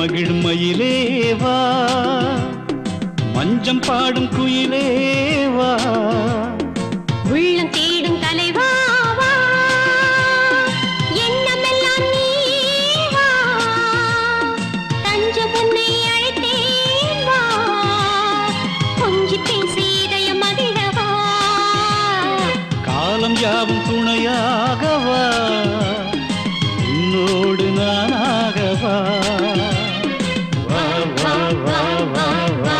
மகிழும் மயிலேவா மஞ்சம் பாடும் குயிலேவா உள்ளம் தேடும் தலைவாவா எண்ணமெல்லாம் நீவா தஞ்ச உன்னை அழைத்தேன் வா கொஞ்சி பேசி இதயம் மகிழவா காலம் யாவும் துணையாகவா உன்னோடு நானாகவா வா வா வா வா வா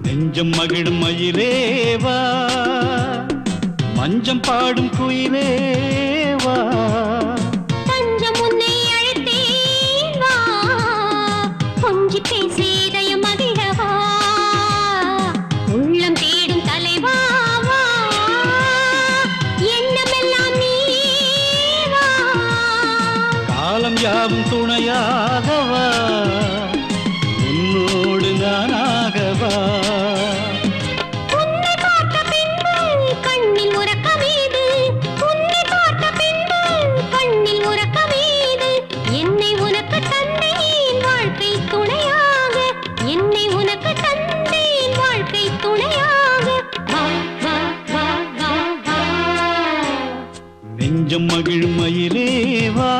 நெஞ்சம் மகிழும் மயிலேவா மஞ்சம் பாடும் குயிலேவா தஞ்சம் உன்னை அழைத்தேன் வா கொஞ்சி பேசி இதயம் மகிழவா உள்ளம் தேடும் தலைவாவா எண்ணமெல்லாம் நீவா காலம் யாவும் துணையாகவா உன்னோடு நானாகவா உன்னை பார்த்த பின்பு கண்ணில் உறக்கமேது உன்னை பார்த்த பின்பு கண்ணில் உறக்கமேது என்னை உனக்கு தந்தேன் வாழ்க்கை துணையாக என்னை உனக்கு தந்தேன் வாழ்க்கை துணையாக வா வா வா வா வா நெஞ்சம் மகிழும் மயிலேவா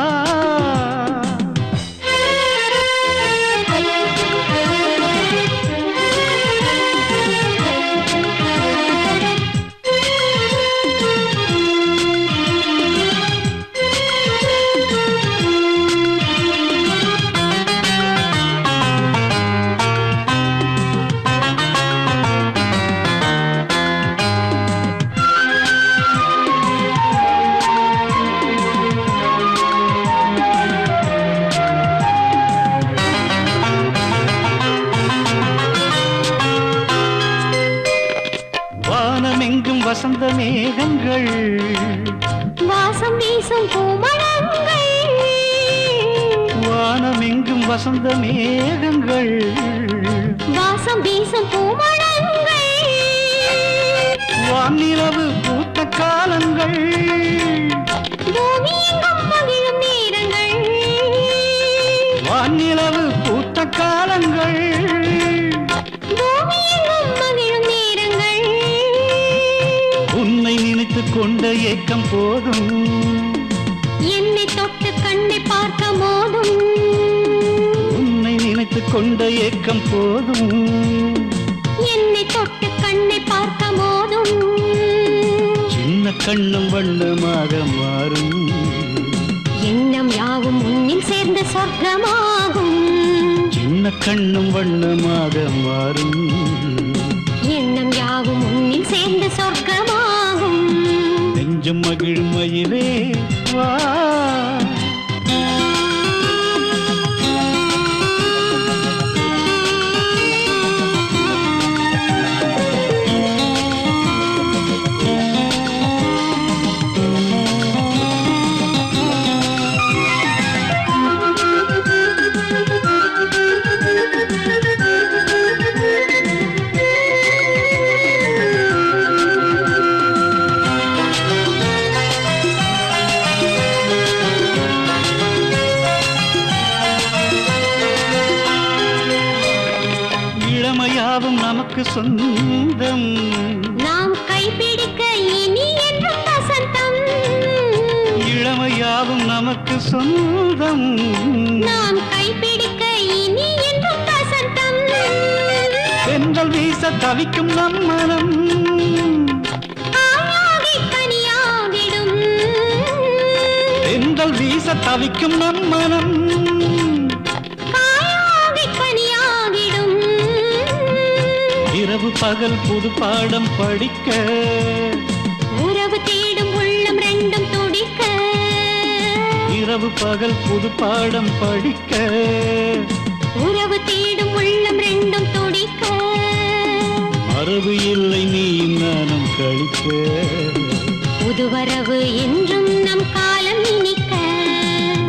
வானமெங்கும் வசந்த மேகங்கள் வாசம் வீசும் பூமணங்கள் வானமெங்கும் வசந்த மேகங்கள் வாசம் வீசும் பூமணங்கள் வானிலவு பூத்த காலங்கள் பூமி எங்கும் மகிழும் நேரங்கள் வானிலவு பூத்த காலங்கள் பூமி எங்கும் மகிழும் நேரங்கள் உன்னை நினைத்துக் கொண்ட ஏக்கம் போதும் என்னை தொட்டு கண்ணை பார்க்க மோதும் உன்னை நினைத்துக் கொண்ட ஏக்கம் போதும் என்னை தொட்டு கண்ணை பார்க்க மோதும் சின்ன கண்ணும் வண்ணமாக மாறும் எண்ணம் யாவும் உன்னில் சேர்ந்த சொர்க்கமாகும் சின்ன கண்ணும் வண்ணமாக மாறும் எண்ணம் யாவும் உன்னில் சேர்ந்த சொர்க்கமாகும் நெஞ்சம் மகிழும் மயிலே வா இளமையாவும் நமக்கு சொந்தம் நாம் கைப்பிடிக்க இனி என்றும் வசந்தம் இளமையாவும் நமக்கு சொந்தம் நாம் கைப்பிடிக்க இனி என்றும் வசந்தம் பெண்கள் வீச தவிக்கும் நம் மனம் ஆயாகி கனியாகிடும் பெண்கள் வீச தவிக்கும் நம் மனம் காயாகி கனியாகிடும் இரவு பகல் புது பாடம் படிக்க உறவு தேடும் உள்ளம் ரெண்டும் துடிக்க இரவு பகல் புது பாடம் படிக்க உறவு தேடும் உள்ளம் ரெண்டும் துடிக்க மரபு இல்லை நீயும் நானும் கழிக்க புதுவரவு என்றும் நம் காலம் இனிக்க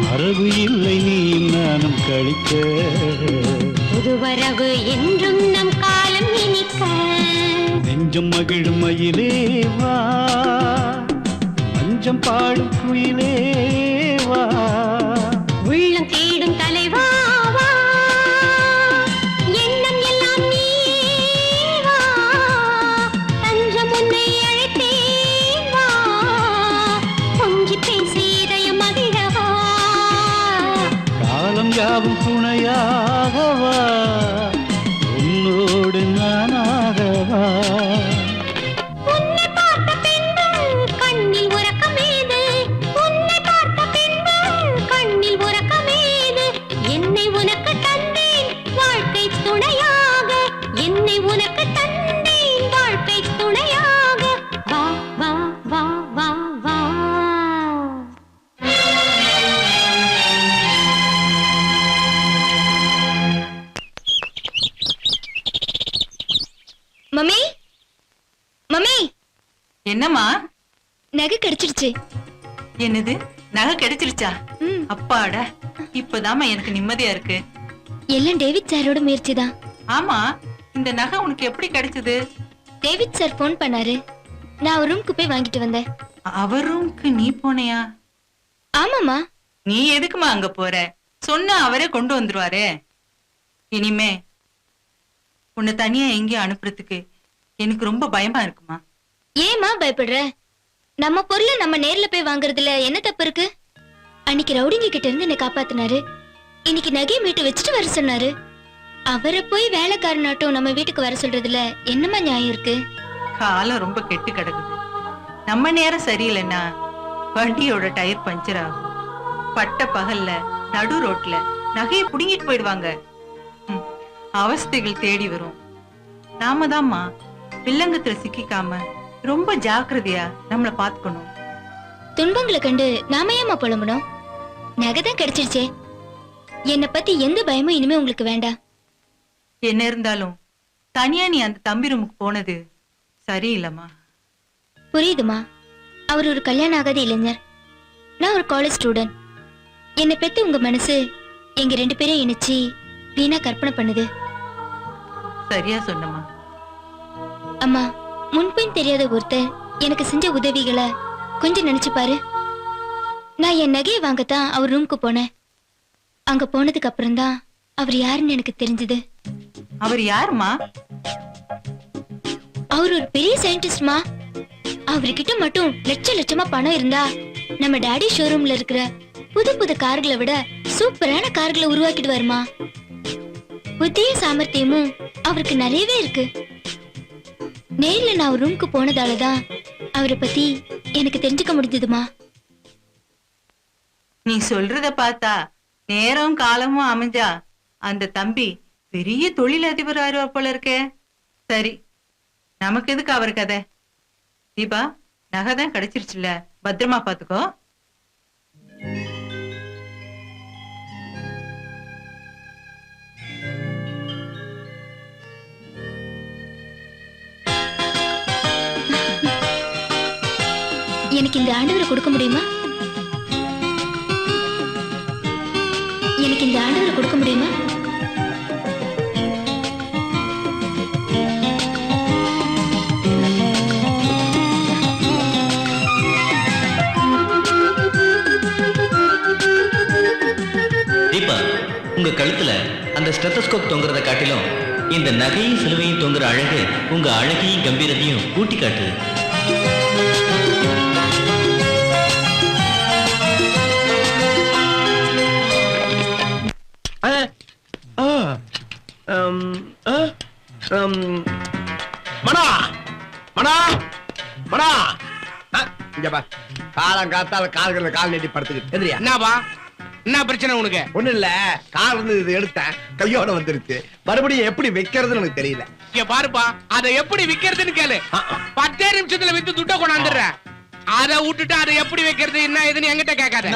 மரபு இல்லை நீயும் நானும் கழிக்க புதுவரவு என்றும் நம் காலம் இனிக்க நெஞ்சம் மகிழும் மயிலே வா மஞ்சம் பாடும் குயிலே வா உள்ளம் தேடும் தலைவா சீதையும் மகிழவா காலம் யாவும் துணையாகவா உன்னோடு நானாகவா உன்னை பார்த்த பின்பு கண்ணில் உறக்கமேது உன்னை பார்த்த பின்பு கண்ணில் உறக்கமேது என்னை உனக்கு தந்தேன் வாழ்க்கை துணையாக என்னை உனக்கு தந்தேன் வாழ்க்கை துணையாக வா வா வா வா வா மம்மி மம்மி என்னம்மா? நகை கிடைச்சிருச்சு. என்னது நகை கிடைச்சிருச்சா? ம். அப்பாடா, இப்பதாம்மா எனக்கு நிம்மதியா இருக்கு. எல்லாம் டேவிட் சாரோட முயற்சி தான். ஆமா, இந்த நகை உனக்கு எப்படி கிடைச்சது? டேவிட் சார் போன் பண்ணாரு. நான் அவர் ரூமுக்கு போய் வாங்கிட்டு வந்தேன். அவர் ரூமுக்கு நீ போனையா? ஆமாமா. நீ எதுக்குமா அங்க போற? சொன்னா அவரே கொண்டு வந்துருவாரே. இனிமே உன்னை தனியா எங்கேயும் அனுப்புறதுக்கு எனக்கு ரொம்ப பயமா இருக்குமா. ஏமா பயப்படுற? நம்ம பொருளை நம்ம நேர்ல போய் வாங்குறதுல என்ன தப்பு இருக்கு? அன்னைக்கு ரவுடிங்க கிட்ட இருந்து என்னை காப்பாத்தினாரு. இன்னைக்கு நகையை மீட்டு வச்சுட்டு வர சொன்னாரு. அவரை போய் வேலைக்காரனாட்டும் நம்ம வீட்டுக்கு வர சொல்றதுல என்னமா நியாயம் இருக்கு? காலம் ரொம்ப கெட்டு கிடக்குது. நம்ம நேரம் சரியில்லைன்னா வண்டியோட டயர் பஞ்சர் ஆகும். பட்ட பகல்ல நடு ரோட்ல நகையை புடுங்கிட்டு போயிடுவாங்க. அவஸ்தைகள் தேடி வரும். நாம தான்மா வில்லங்கத்துல சிக்கிக்காம ரொம்ப ஜாக்கிரதையா நம்மள பாத்துக்கணும். துன்பங்களை கண்டு நாம ஏமா புலம்பணும்? நகைதான் கிடைச்சிருச்சே. என்னை பத்தி எந்த பயமும் இனிமே உங்களுக்கு வேண்டாம். என்ன இருந்தாலும் தனியா நீ அந்த தம்பி ரூமுக்கு போனது சரியில்லைம்மா. புரியுதுமா. அவர் ஒரு கல்யாணம் ஆகாத இளைஞர், நான் ஒரு காலேஜ் ஸ்டூடெண்ட். என்னை பத்தி உங்க மனசு எங்க 2 பேரையும் இணைச்சி வீணா கற்பனை பண்ணுது. சரியா சொன்னம்மா. அம்மா, முன்பின் தெரியாத ஒருத்தர் எனக்கு செஞ்ச உதவிகளை கொஞ்சம் நினைச்சு பாரு. நான் என் நகையை வாங்கத்தான் அவர் ரூமுக்கு போனேன். அங்க போனதுக்கு அப்புறம் தான் அவர் யாருன்னு எனக்கு தெரிஞ்சது. அவர் யாருமா? அவர் ஒரு பெரிய சயின்டிஸ்ட்மா. அவர்கிட்ட மட்டும் லட்சமா பணம் இருந்தா நம்ம டாடி ஷோரூம்ல இருக்கிற புது புது கார்களை விட சூப்பரான கார்களை உருவாக்கிடுவாருமா. புத்திய சாமர்த்தியமும் அவருக்கு நிறையவே இருக்கு. நேர்ல நான் அவர் ரூமுக்கு போனதாலதான் அவரை பத்தி எனக்கு தெரிஞ்சுக்க முடிஞ்சதுமா. நீ சொல்றத பார்த்தா நேரம் காலமும் அமைஞ்சா அந்த தம்பி பெரிய தொழிலதிபர் ஆயிடுவார் போல இருக்கே. சரி, நமக்கு எதுக்கு அவர் கதை? தீபா, நகைதான் கிடைச்சிருச்சுல, பத்திரமா பாத்துக்கோ. எனக்கு இந்த ஆண்டவரை கொடுக்க முடியுமா? எனக்கு இந்த ஆண்டவரை கொடுக்க முடியுமா? தீபா, உங்க கழுத்துல அந்த ஸ்டெத்தஸ்கோப் தொங்குறத காட்டிலும் இந்த நகையும் சிலுவையும் தொங்குற அழகு உங்க அழகையும் கம்பீரத்தையும் கூட்டி காட்டுது. மனா மனா மனா இங்க பா. காலம் காத்தால கால்கள் கால் நீட்டி படுத்துக்கிட்டு எதிரியா? என்னப்பா, என்ன பிரச்சனை உனக்கு? ஒண்ணு இல்ல, கால் இருந்து இது எடுத்தேன், கையோட வந்துருச்சு. மறுபடியும் எப்படி வைக்கிறதுன்னு எனக்கு தெரியல. இங்க பாருப்பா, அதை எப்படி விக்கிறதுன்னு கேளு. 10 நிமிஷத்துல வித்து துட்ட கொண்டாந்துடுறேன். அதை விட்டுட்டு அதை எப்படி வைக்கிறது என்ன ஏதுன்னு என்கிட்ட கேட்காத.